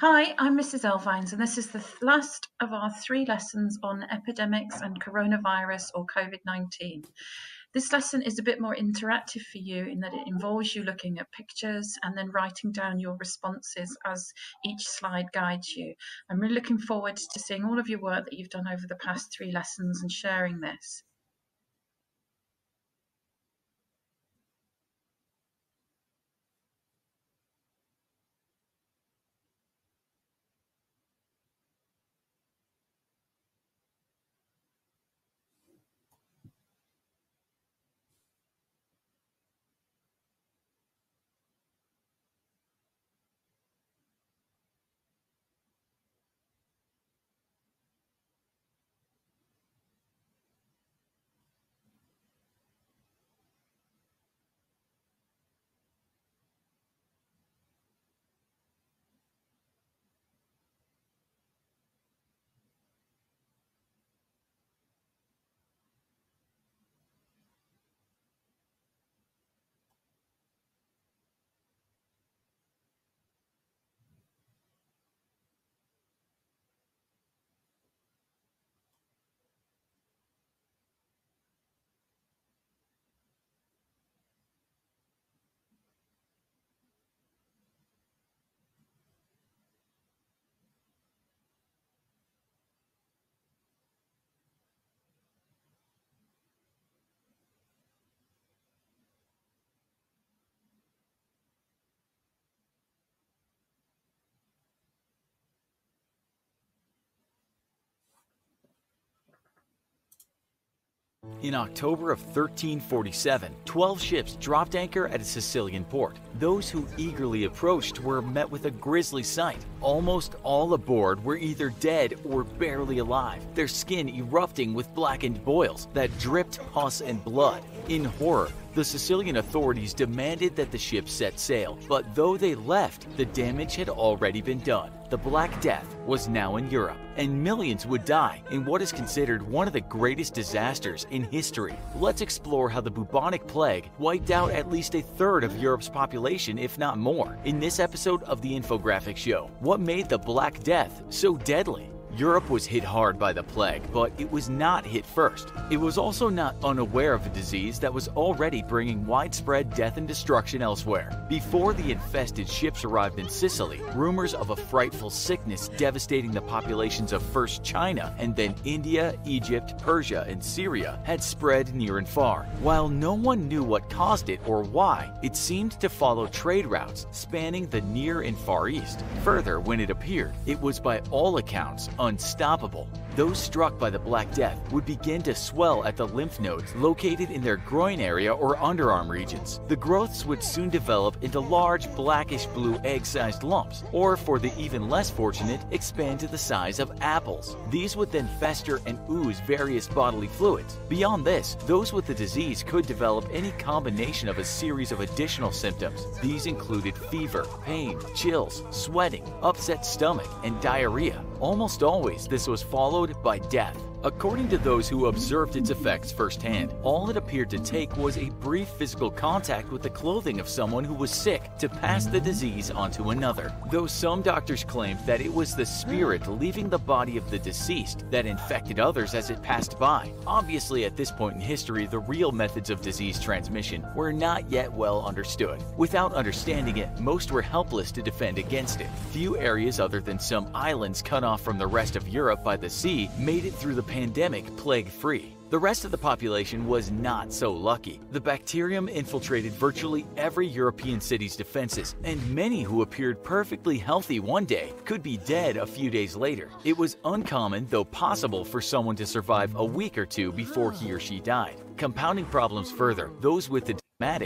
Hi, I'm Mrs. Elvines, and this is the last of our 3 lessons on epidemics and coronavirus or COVID-19. This lesson is a bit more interactive for you in that it involves you looking at pictures and then writing down your responses as each slide guides you. I'm really looking forward to seeing all of your work that you've done over the past 3 lessons and sharing this. In October of 1347, 12 ships dropped anchor at a Sicilian port. Those who eagerly approached were met with a grisly sight. Almost all aboard were either dead or barely alive, their skin erupting with blackened boils that dripped pus and blood. In horror, the Sicilian authorities demanded that the ships set sail, but though they left, the damage had already been done. The Black Death was now in Europe, and millions would die in what is considered one of the greatest disasters in history. Let's explore how the bubonic plague wiped out at least a third of Europe's population, if not more, in this episode of the Infographic Show. What made the Black Death so deadly? Europe was hit hard by the plague, but it was not hit first. It was also not unaware of a disease that was already bringing widespread death and destruction elsewhere. Before the infested ships arrived in Sicily, rumors of a frightful sickness devastating the populations of first China and then India, Egypt, Persia, and Syria had spread near and far. While no one knew what caused it or why, it seemed to follow trade routes spanning the Near and Far East. Further, when it appeared, it was by all accounts unstoppable. Those struck by the Black Death would begin to swell at the lymph nodes located in their groin area or underarm regions. The growths would soon develop into large blackish-blue egg-sized lumps, or for the even less fortunate, expand to the size of apples. These would then fester and ooze various bodily fluids. Beyond this, those with the disease could develop any combination of a series of additional symptoms. These included fever, pain, chills, sweating, upset stomach, and diarrhea. Almost always, this was followed by death. According to those who observed its effects firsthand, all it appeared to take was a brief physical contact with the clothing of someone who was sick to pass the disease onto another. Though some doctors claimed that it was the spirit leaving the body of the deceased that infected others as it passed by. Obviously, at this point in history, the real methods of disease transmission were not yet well understood. Without understanding it, most were helpless to defend against it. Few areas other than some islands cut off from the rest of Europe by the sea made it through the pandemic plague-free. The rest of the population was not so lucky. The bacterium infiltrated virtually every European city's defenses, and many who appeared perfectly healthy one day could be dead a few days later. It was uncommon, though possible, for someone to survive a week or two before he or she died. Compounding problems further, those with the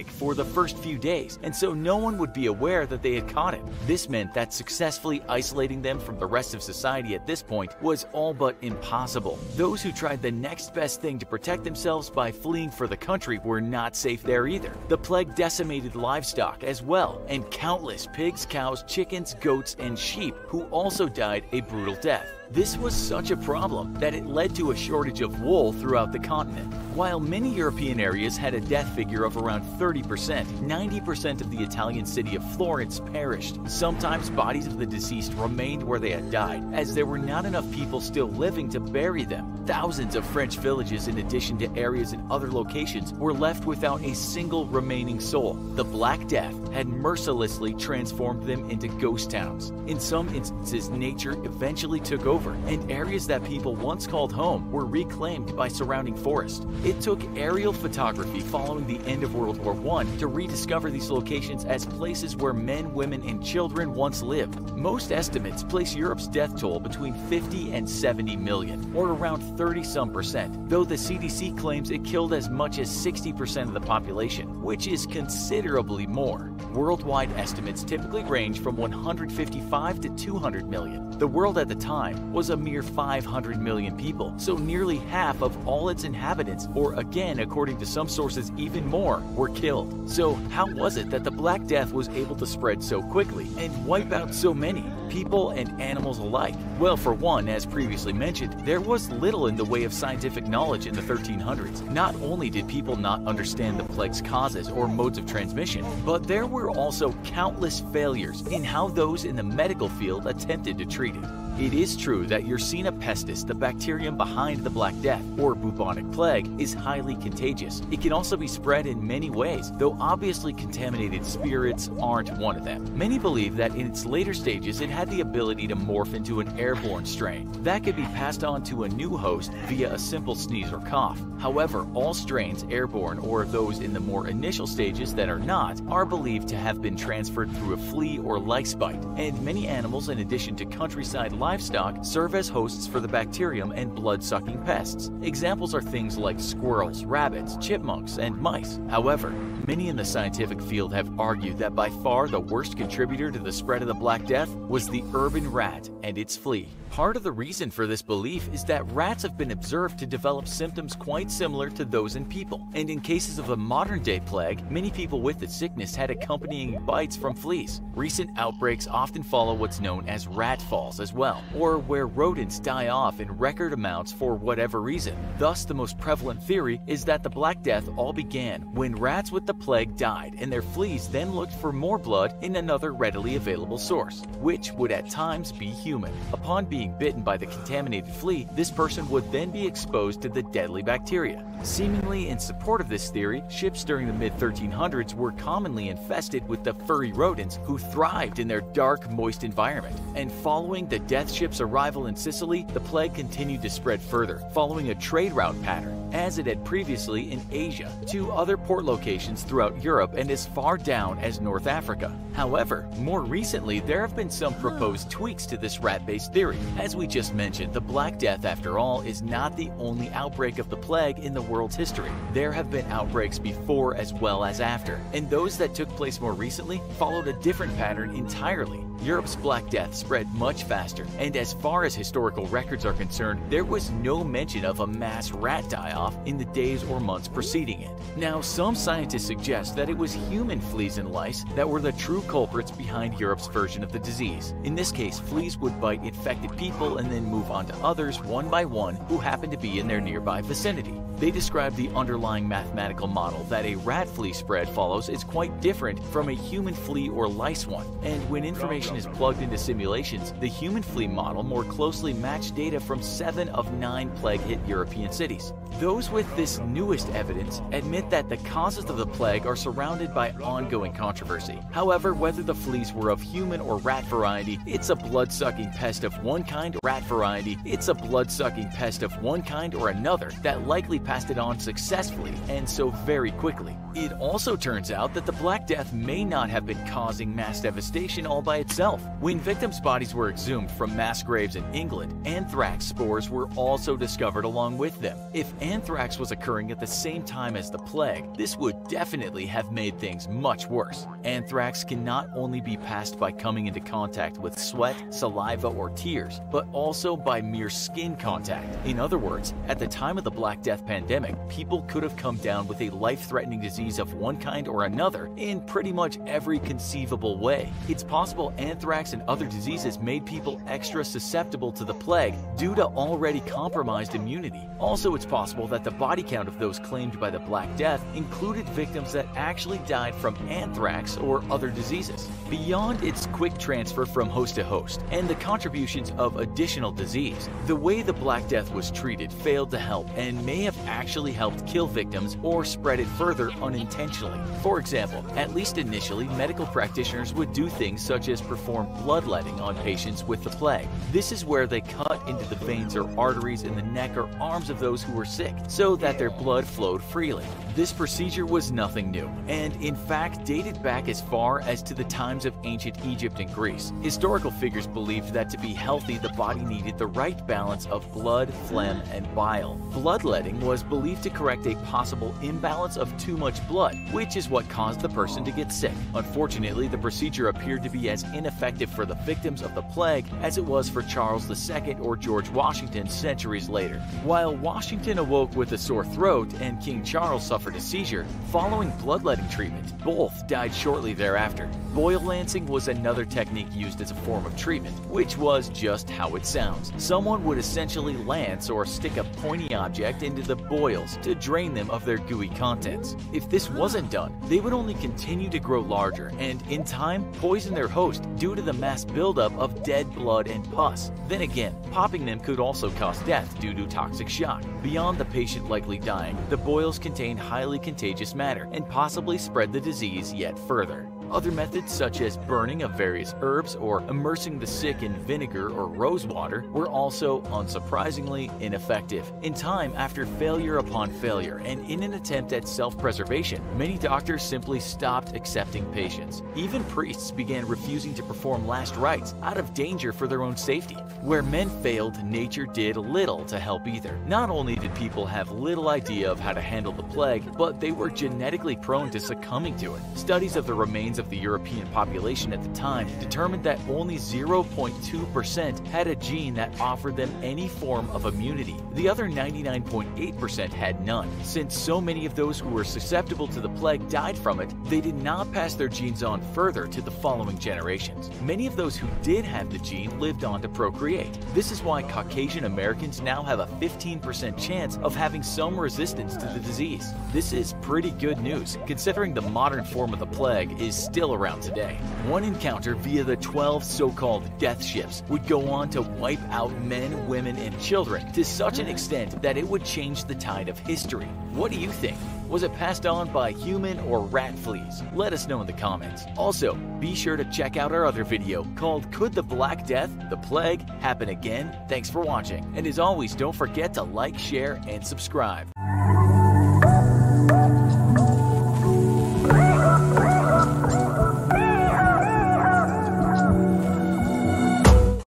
for the first few days, and so no one would be aware that they had caught it. This meant that successfully isolating them from the rest of society at this point was all but impossible. Those who tried the next best thing to protect themselves by fleeing for the country were not safe there either. The plague decimated livestock as well, and countless pigs, cows, chickens, goats, and sheep who also died a brutal death. This was such a problem that it led to a shortage of wool throughout the continent. While many European areas had a death figure of around 30%, 90% of the Italian city of Florence perished. Sometimes bodies of the deceased remained where they had died, as there were not enough people still living to bury them. Thousands of French villages, in addition to areas in other locations, were left without a single remaining soul. The Black Death had mercilessly transformed them into ghost towns. In some instances, nature eventually took over, and areas that people once called home were reclaimed by surrounding forest. It took aerial photography following the end of World War I to rediscover these locations as places where men, women, and children once lived. Most estimates place Europe's death toll between 50 and 70 million, or around 30-some%, though the CDC claims it killed as much as 60% of the population, which is considerably more. Worldwide estimates typically range from 155 to 200 million. The world at the time was a mere 500 million people, so nearly half of all its inhabitants, or again, according to some sources, even more, were killed. So how was it that the Black Death was able to spread so quickly and wipe out so many, people and animals alike? Well, for one, as previously mentioned, there was little in the way of scientific knowledge in the 1300s. Not only did people not understand the plague's causes or modes of transmission, but there were also countless failures in how those in the medical field attempted to treat it. It is true that Yersinia pestis, the bacterium behind the Black Death, or bubonic plague, is highly contagious. It can also be spread in many ways, though obviously contaminated spirits aren't one of them. Many believe that in its later stages it had the ability to morph into an airborne strain that could be passed on to a new host via a simple sneeze or cough. However, all strains, airborne or those in the more initial stages that are not, are believed to have been transferred through a flea or lice bite, and many animals, in addition to countryside livestock, serve as hosts for the bacterium and blood-sucking pests. Examples are things like squirrels, rabbits, chipmunks, and mice. However, many in the scientific field have argued that by far the worst contributor to the spread of the Black Death was the urban rat and its flea. Part of the reason for this belief is that rats have been observed to develop symptoms quite similar to those in people, and in cases of a modern-day plague, many people with the sickness had accompanying bites from fleas. Recent outbreaks often follow what's known as rat falls as well, or where rodents die off in record amounts for whatever reason. Thus, the most prevalent theory is that the Black Death all began when rats with the plague died, and their fleas then looked for more blood in another readily available source, which would at times be human. Upon being bitten by the contaminated flea, this person would then be exposed to the deadly bacteria. Seemingly in support of this theory, ships during the mid-1300s were commonly infested with the furry rodents who thrived in their dark, moist environment. And following the death ship's arrival in Sicily, the plague continued to spread further, following a trade route pattern, as it had previously in Asia, to other port locations throughout Europe and as far down as North Africa. However, more recently, there have been some proposed tweaks to this rat-based theory. As we just mentioned, the Black Death, after all, is not the only outbreak of the plague in the world's history. There have been outbreaks before as well as after, and those that took place more recently followed a different pattern entirely. Europe's Black Death spread much faster, and as far as historical records are concerned, there was no mention of a mass rat die-off in the days or months preceding it. Now, some scientists suggest that it was human fleas and lice that were the true culprits behind Europe's version of the disease. In this case, fleas would bite infected people and then move on to others one by one who happened to be in their nearby vicinity. They describe the underlying mathematical model that a rat flea spread follows is quite different from a human flea or lice one, and when information is plugged into simulations, the human flea model more closely matched data from 7 of 9 plague-hit European cities. Those with this newest evidence admit that the causes of the plague are surrounded by ongoing controversy. However, whether the fleas were of human or rat variety, it's a blood-sucking pest of one kind, rat variety, it's a blood-sucking pest of one kind or another that likely passed it on successfully and so very quickly. It also turns out that the Black Death may not have been causing mass devastation all by itself. When victims' bodies were exhumed from mass graves in England, anthrax spores were also discovered along with them. If anthrax was occurring at the same time as the plague, this would definitely have made things much worse. Anthrax can not only be passed by coming into contact with sweat, saliva, or tears, but also by mere skin contact. In other words, at the time of the Black Death pandemic, people could have come down with a life-threatening disease of one kind or another in pretty much every conceivable way. It's possible anthrax and other diseases made people extra susceptible to the plague due to already compromised immunity. Also, it's possible that the body count of those claimed by the Black Death included victims that actually died from anthrax or other diseases. Beyond its quick transfer from host to host and the contributions of additional disease, the way the Black Death was treated failed to help and may have actually helped kill victims or spread it further unintentionally. For example, at least initially, medical practitioners would do things such as perform bloodletting on patients with the plague. This is where they cut into the veins or arteries in the neck or arms of those who were sick so that their blood flowed freely. This procedure was nothing new, and in fact dated back as far as to the times of ancient Egypt and Greece. Historical figures believed that to be healthy, the body needed the right balance of blood, phlegm, and bile. Bloodletting was believed to correct a possible imbalance of too much blood, which is what caused the person to get sick. Unfortunately, the procedure appeared to be as ineffective for the victims of the plague as it was for Charles II or George Washington centuries later. While Washington awoke with a sore throat and King Charles suffered a seizure, following bloodletting treatment, both died shortly thereafter. Boil lancing was another technique used as a form of treatment, which was just how it sounds. Someone would essentially lance or stick a pointy object into the boils to drain them of their gooey contents. If this wasn't done, they would only continue to grow larger and, in time, poison their host due to the mass buildup of dead blood and pus. Then again, popping them could also cause death due to toxic shock. Beyond the patient likely dying, the boils contain highly contagious matter and possibly spread the disease yet further. Other methods such as burning of various herbs or immersing the sick in vinegar or rose water were also, unsurprisingly, ineffective. In time, after failure upon failure and in an attempt at self-preservation, many doctors simply stopped accepting patients. Even priests began refusing to perform last rites out of danger for their own safety. Where men failed, nature did little to help either. Not only did people have little idea of how to handle the plague, but they were genetically prone to succumbing to it. Studies of the remains of the European population at the time determined that only 0.2% had a gene that offered them any form of immunity. The other 99.8% had none. Since so many of those who were susceptible to the plague died from it, they did not pass their genes on further to the following generations. Many of those who did have the gene lived on to procreate. This is why Caucasian Americans now have a 15% chance of having some resistance to the disease. This is pretty good news, considering the modern form of the plague is still around today. One encounter via the 12 so-called death ships would go on to wipe out men, women, and children to such an extent that it would change the tide of history. What do you think? Was it passed on by human or rat fleas? Let us know in the comments. Also, be sure to check out our other video called Could the Black Death, the Plague, Happen Again? Thanks for watching. And as always, don't forget to like, share, and subscribe.